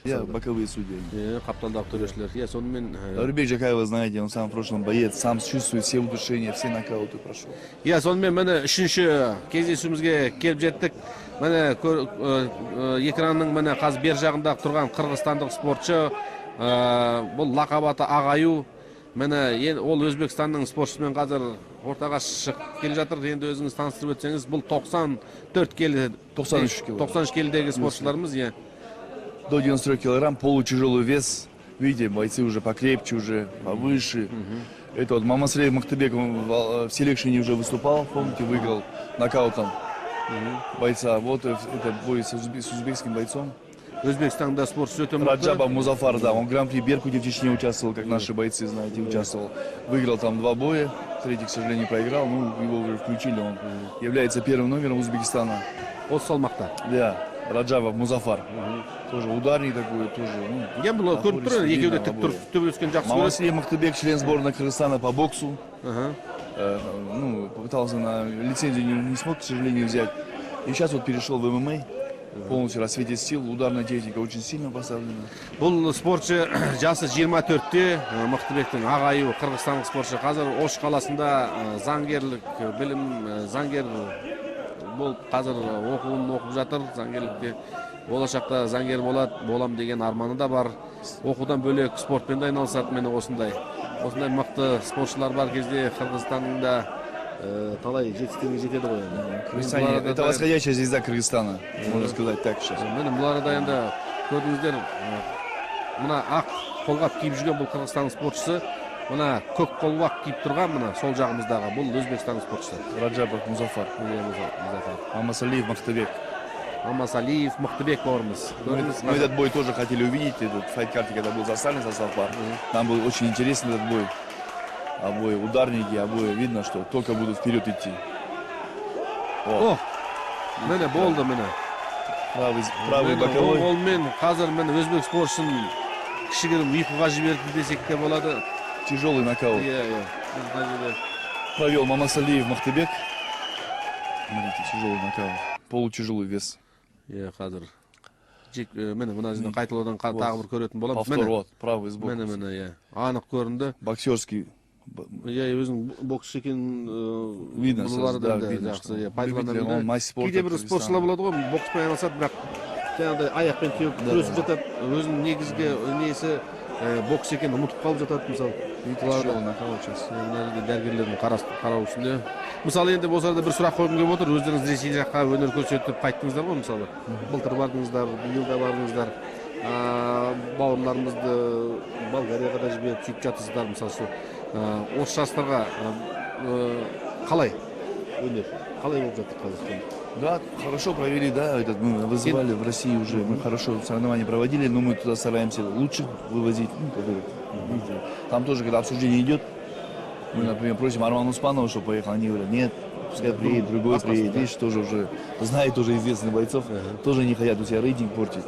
боковые судьи. Капталдагы төрешчилер. Сонымен Рубек Жакаева, знаете, он сам в прошлом боец, сам чувствует все удушения, все нокауты прошел. сонымен міне үшінші кездесуімізге келіп жеттік. Міне экранның міне қазір бер жағында тұрған қырғызстандық спортшы, бұл лақап аты Ағаю. Міне ол Өзбекстанның спортшысымен қазір ортаға шығып келе жатыр. Енді өзіңіз таныстырып өтсеңіз, бұл 94 келі, 93 келідегі спортшыларымыз, До 93 килограмм, полутяжелый вес. Видите, бойцы уже покрепче, уже повыше. Это вот Мамасалиев Мактыбек, он в селекшене уже выступал, помните, выиграл нокаутом бойца. Вот это бой с узбекским бойцом. Өзбекстанда спортшы өте мықты. Раджабов Музафар, да, он в Гран-при Беркуте в Чечне участвовал, как наши бойцы, знаете, участвовал. Выиграл там 2 боя, третий, к сожалению, проиграл, ну, его уже включили, он является первым номером Узбекистана. Осы салмақта. Да, Раджабов Музафар. Тоже ударник такой, тоже. Бұл көріп тұр, екеуі де тік тұрып төбелескен жақсы көреді. Мамасалиев Мактыбек, член сборной Кыргызстана по боксу. Попытался на лицензию, не смог, к сожалению, взять. И сейчас вот перешел в ММА. Полностью рассветит сил, ударная техника очень сильно поставлена. Бұл спортшы жасы 24-те, Мақтыбектің Ағайы, қырғызстандық спортшы. Қазір Ош қаласында заңгерлік білім, заңгер болып қазір оқып жатыр. Заңгерлікте болашақта заңгер болам деген арманы да бар. Оқудан бөлек спортпен де айналысады. Мені осындай мықты спортшылар бар кезде Қырғызстанның да талай жетістігіне жетеді ғой. Это восходящая звезда Кыргызстана, можно сказать так сейчас. Міне бұл арада енді көрдіңіздер, мына ақ қолғап киіп жүрген бұл Қырғызстанның спортшысы, мына көк қолғап киіп тұрған мына сол жағымыздағы бұл Өзбекстанның спортшысы. Раджабов Музафар. Мамасалиев Мактыбек. Мамасалиев Мактыбек бауырымыз. Мы этот бой тоже хотели увидеть, этот файт-карте, когда был заставлен состав пар. Там был очень интересный этот бой. Обои ударники, обои видно, что только будут вперед идти. О, міне болды міне. Правый боковой. Олмен қазір міне өзбек спортшысын кішігірім ұйқыға жіберді десек те болады. Тяжелый нокаут. Провел Мамасалиев Мактыбек. Смотрите, тяжелый нокаут. Полутяжелый вес. Қазір міне мына жерден қайталаудан тағы бір көретін боламыз. Повтор, вот, правый сбоку. Міне, анық көрінді. Боксерский. Өзің боксшы екен видно, да, видно, что он мастер спорта. Кейде бір спортшылар болады ғой, бокспен айналысады, бірақ жаңағыдай аяқпен теуіп күресіп жатады, өзінің негізгі несі бокс екенін ұмытып қалып жатады, мысалы. Дәрігерлердің қарау үстінде. Мысалы енді осы арада бір сұрақ қойғым келіп отыр, өздеріңіз ресей жаққа өнер көрсетіп қайттыңыздар ғой, мысалы. Былтыр бардыңыздар, биыл да бардыңыздар. Бауырларымызды Болгарияға да жіберіп сөйтіп жатырсыздар, мысалы. Осы жастарға қалай өнер? Қалай болып жатыр Қазақстан? Да, хорошо провели, да, мы вызывали в России уже, мы хорошо соревнования проводили, но мы туда стараемся лучше вывозить. Там тоже, когда обсуждение идет, мы, например, просим Армана Успанова, чтобы поехал, они говорят, нет, пускай приедет, другой приедет, видишь, тоже уже знает уже известных бойцов, тоже не хотят у себя рейтинг портить.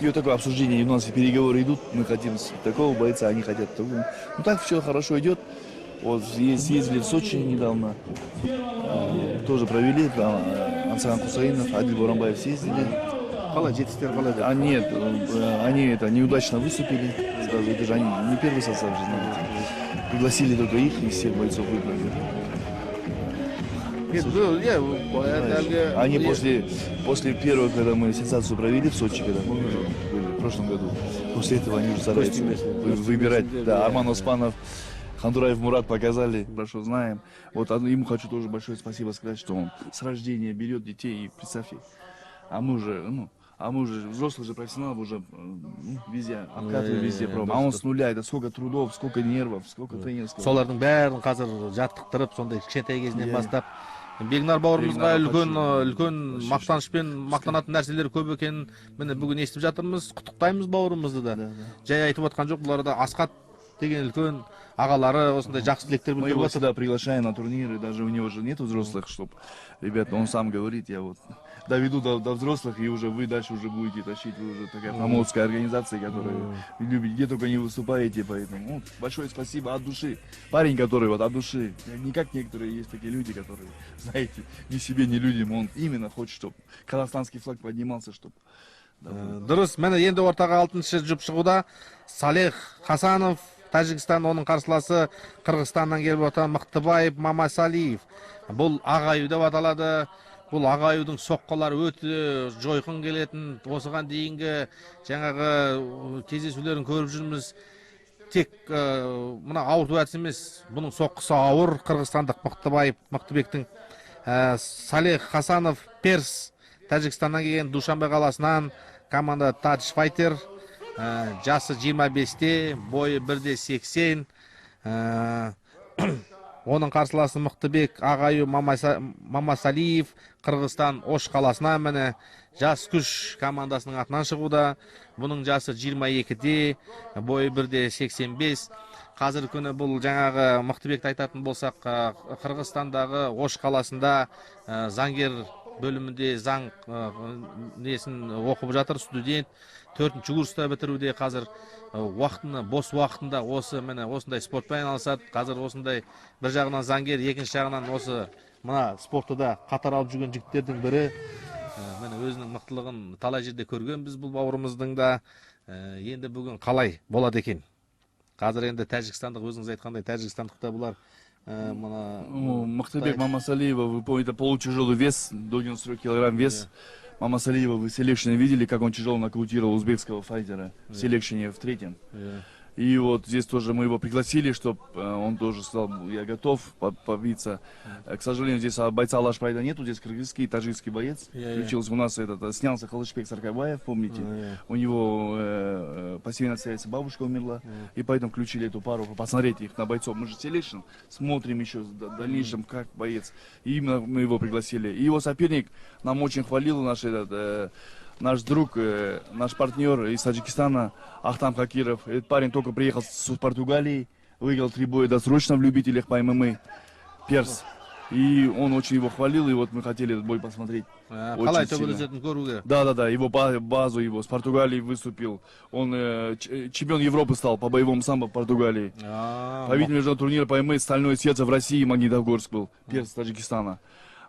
И вот такое обсуждение, у нас переговоры идут, мы хотим такого бойца, они хотят такого. Ну так все хорошо идет. Вот съездили в Сочи недавно, тоже провели, там Ансаран Кусаинов, Адиль Бурамбаев съездили. Нет, они неудачно выступили, сразу, это же они не первый состав же, знаете. Пригласили только их, и всех бойцов выбрали. Они после первого, когда мы сенсацию провели в Сочи, когда мы были в прошлом году, после этого они уже стараются выбирать. Да, Арман Успанов, Хандураев Мурат показали, хорошо знаем. Вот ему хочу тоже большое спасибо сказать, что он с рождения берет детей, и представьте, а мы уже взрослых же профессионалов уже везде обкатываем, везде пробуем. А он с нуля, это сколько трудов, сколько нервов, сколько тренерского. Солардың бәрін қазір жаттықтырып, сондай кішкентай кезінен бастап. Бегнар бауырымызға үлкен мақтанышпен мақтанатын нәрселер көп екенін міне бүгін естіп жатырмыз. Құттықтаймыз бауырымызды да. Жай айтып отқан жоқ, бұлар да Асқат деген үлкен ағалары осындай жақсы тілектер білдіріп отыр. Мы его сюда приглашаем на турниры, даже у него же нет взрослых, чтобы, ребята, он сам говорит, я вот доведу до взрослых, и уже вы дальше уже будете тащить, вы уже такая промоутская организация, которая любит, где только не выступаете, поэтому большое спасибо от души. Парень, который вот от души, не как некоторые есть такие люди, которые, знаете, ни себе, ни людям, он именно хочет, чтобы казахстанский флаг поднимался, чтобы Дұрыс. Міне енді ортаға 6-шы жұп шығуда Салех Хасанов, Тәжікстан, оның қарсыласы Қырғызстаннан келіп отыр Мықтыбаев Мамасалиев. Бұл ағаю деп аталады. Бұл ағаюдың соққылары өте жойқын келетін. Осыған дейінгі жаңағы кездесулерін көріп жүрміз. Тек мына ауырту әдіс емес, бұның соққысы ауыр. Қырғызстандық Мықтыбектің Салех Хасанов Перс, Тәжікстаннан келген, Душанбе қаласынан, команда Touch Fighter, жасы 25-те, бойы 1.80. Оның қарсыласы Мықтыбек Ағаю Мамасалиев, Қырғызстан Ош қаласынан, міне жас күш командасының атынан шығуда. Бұның жасы 22-де, бойы 1.85. Қазір күні бұл жаңағы Мықтыбекті айтатын болсақ, Қырғызстандағы Ош қаласында заңгер бөлімінде заң несін оқып жатыр, студент 4-ші курста бітіруде. Қазір бос уақытында осындай спортпен айналысады. Қазір осындай бір жағынан заңгер, екінші жағынан осы мына спортта қатар алып жүрген жігіттердің бірі. Міне өзінің мықтылығын талай жерде көрген біз бұл бауырымыздың да. Енді бүгін қалай болады екен? Қазір енді Тәжікстандық, өзіңіз айтқандай, Тәжікстандықта бұлар Мықтыбек Мамасалиева, вы помните, полутяжелый вес, до 93 килограмм вес. Мамасалиева, вы в селекшене видели, как он тяжело нокаутировал узбекского файтера в селекшене в 3-м. И вот здесь тоже мы его пригласили, чтобы он тоже сказал, я готов побиться. К сожалению, здесь бойца Алаш Прайда нету, здесь кыргызский, таджикский боец. Включился у нас снялся Халышбек Саркабаев, помните? У него по семейной связи бабушка умерла, и поэтому включили эту пару, посмотреть их на бойцов. Мы же селекшн, смотрим еще в дальнейшем, как боец. И именно мы его пригласили. И его соперник нам очень хвалил, наш друг, наш партнер из Таджикистана Ахтам Хакиров. Этот парень только приехал с Португалии, выиграл 3 боя досрочно в любителях по ММА, Перс. И он очень его хвалил, и вот мы хотели этот бой посмотреть. Да, его базу его с Португалии выступил. Он чемпион Европы стал по боевому самбо в Португалии. Победитель международного турнира по ММА «Стальное сердце» в России, Магнитогорск был, Перс Таджикистана.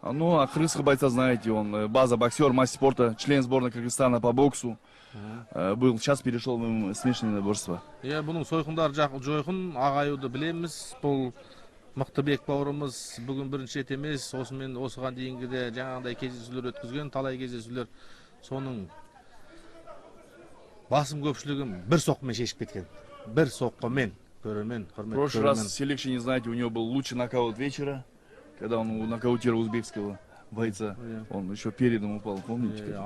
Ну, а крымского бойца, знаете, он база боксер, мастер спорта, член сборной Кыргызстана по боксу. Был, сейчас перешел в смешанное наборство. Я бұның сойқындар жойқын, ағаюды білеміз. Бұл Мықтыбек бауырымыз бүгін бірінші рет емес, осымен осыған дейінгі де жаңағындай кездесулер өткізген, талай кездесулер. Соның басым көпшілігін бір соққымен шешіп кеткен. Бір соққымен, көрермен, құрмет. В прошлый раз в селекшене, знаете, у него был лучший нокаут вечера. Когда он нокаутировал узбекского бойца, он еще передом упал, помните?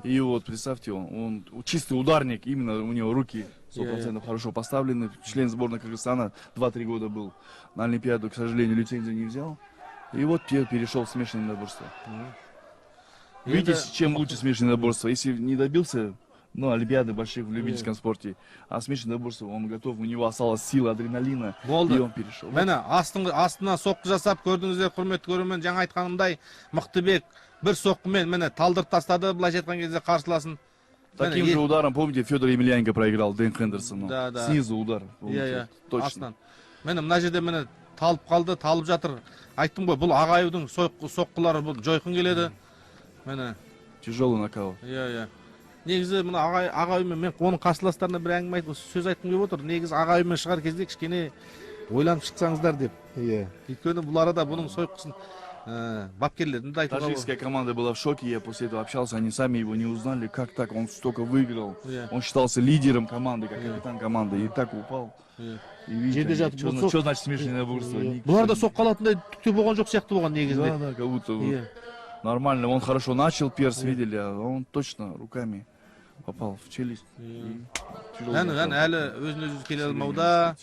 И вот, представьте, он чистый ударник, именно у него руки 100% хорошо поставлены. Член сборной Кыргызстана 2-3 года был. На Олимпиаду, к сожалению, лицензию не взял. И вот перешел в смешанное наборство. Видите, чем лучше смешанное наборство? Если не добился, Олимпиады больших в любительском спорте, а смешанное наборство, он готов, у него осталась сила адреналина, и он перешел. Мені астына соққы жасап, көрдіңіздер, құрметті көрермен, жаңа айтқанымдай, Мықтыбек бір соққымен мені талдырып тастады, былайша айтқан кезде қарсыласын. Таким же ударом, помните, Федор Емельяненко проиграл Дэн Хендерсону. Снизу удар. Точно. Мені мына жерде мені талып қалды, талып жатыр. Айттым ғой, бұл ағаюдың соққылары бұл жойқын келеді. Мені тяжелый нокаут. Негізі мына ағайымен мен оның қарсыластарына бір әңгіме айтып сөз айтқым келіп отыр. Негізі ағайымен шығар кезде кішкене ойланып шықсаңыздар деп. Өйткені бұл арада бұның сойқысын бапкерлердің де айтуға. Таджикская команда была в шоке, я после этого общался, они сами его не узнали, как так, он столько выиграл. Он считался лидером команды, как капитан команды, и так упал. И видите, что значит смешанное наборство? Бұларда соққы алатындай түкте болған жоқ сияқты болған негізінде. Да, как будто нормально, он хорошо начал, Перс видели, а он точно руками попал в челюсть. Әлі өзін-өзі келе алмауда.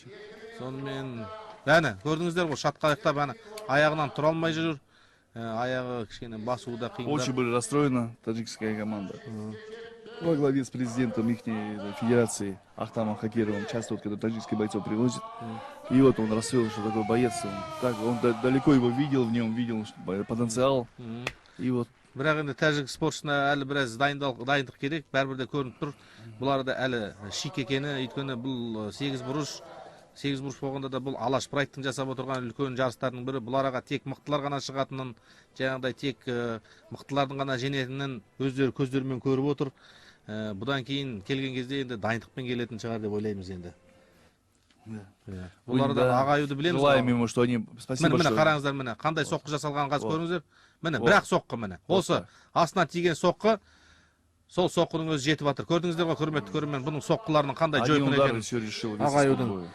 Сонымен, көрдіңіздер ғой, шатқалақтап аяғынан тұра алмай жүр. Аяғы кішкене басуда қиындап. Очень были расстроена таджикская команда. Во главе с президентом их федерации Ахтамом Хакировым, часто когда таджикских бойцов привозят. И вот он расстроил, что такой боец. Он далеко его видел, в нем видел потенциал. И вот. Бірақ енді тәжік спортшысына әлі біраз дайындық керек, бәрібір де көрініп тұр. Бұларда әлі шик екені, өйткені бұл 8 бұрыш болғанда да бұл Алаш Прайдтың жасап отырған үлкен жарыстардың бірі. Бұл араға тек мықтылар ғана шығатынын, жаңағыдай тек мықтылардың ғана женетінін өздері көздерімен көріп отыр. Бұдан кейін келген кезде енді дайындықпен келетін шығар деп ойлаймыз енді. Да. Бұлардан ағаюды білеміз. Желаем ему, что они... Спасибо Міне большое. қараңыздар, міне қандай соққы жасалғанын қазір көріңіздер. Міне бір-ақ соққы міне. Осы астына тиген соққы, сол соққының өзі жетіп жатыр. Көрдіңіздер ғой, құрметті көрермен, бұның соққыларының қандай Один жойқын удар и екенін. все решил. Ағаюдың